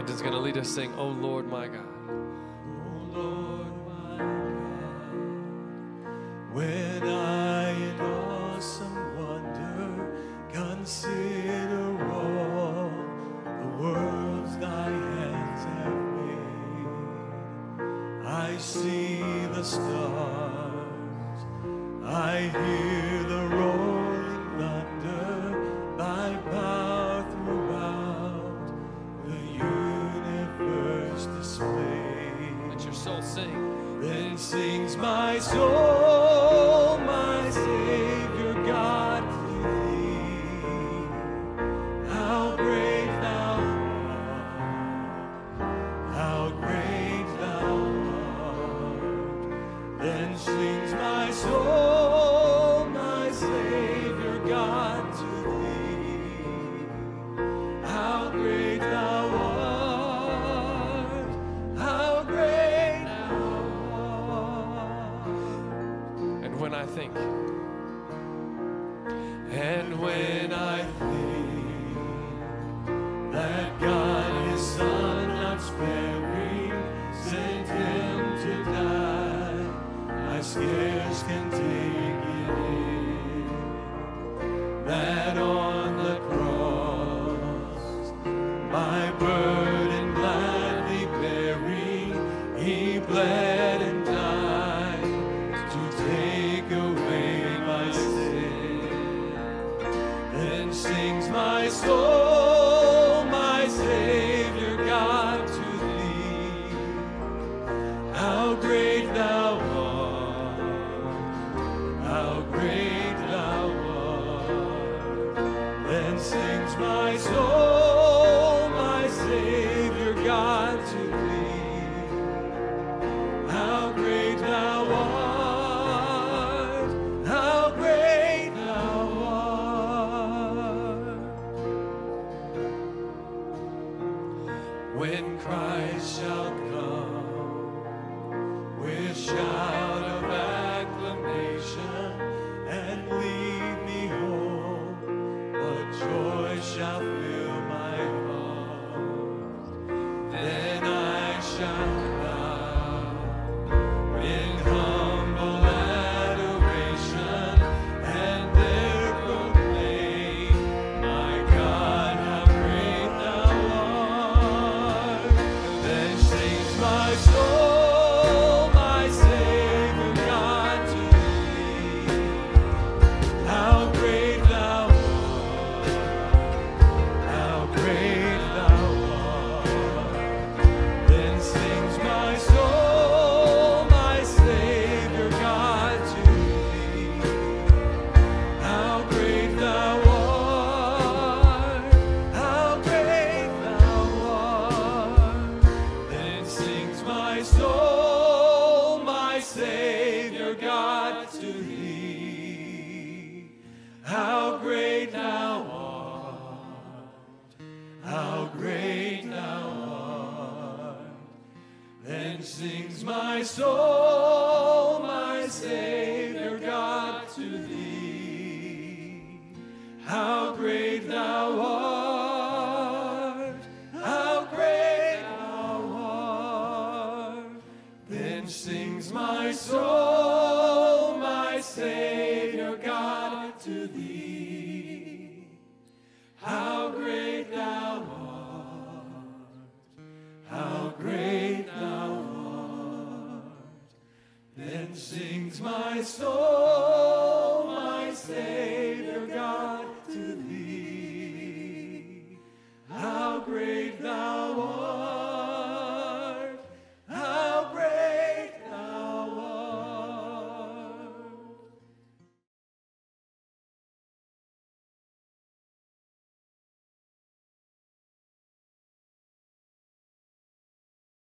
band is going to lead us sing, "Oh Lord, my God." Oh Lord, my God, when I in awesome wonder consider all the worlds thy hands have made, I see the stars, I hear the rolling thunder, thy power throughout the universe displayed. Let your soul sing. Then sings my soul, my Savior God, to thee. How great thou art, how great thou art. Then sings my soul, my Savior God, to thee. How great thou art, how great thou art. And when I think, And when I think that God his Son not sparing sent him to die, I scarce can take it in, that on the cross my burden gladly bearing, he bled and died to take away my sin. Then sings my soul, my Savior God, to thee. How great thou art, how great thou art. Then sings my soul, my Savior God, to thee. How great thou art, how great thou art. When Christ shall come with shout of acclamation and lead me home, what joy shall fill my heart. Then I shall bow in humble adoration and there proclaim, my God, how great thou art. Then sings my soul, my Savior God, to thee. How great thou art, how great thou art. Then sings my soul, my Savior God, to thee. How great thou art, how great thou art. Then sings my soul, my Savior God, to thee. How great thou art, how great thou art. Then sings my soul, my Savior God, to thee. How great thou art, how great thou art. Then sings my soul, my Savior God, to thee. How great thou art, how great thou art. Then sings my soul, my Savior God, to thee. How great thou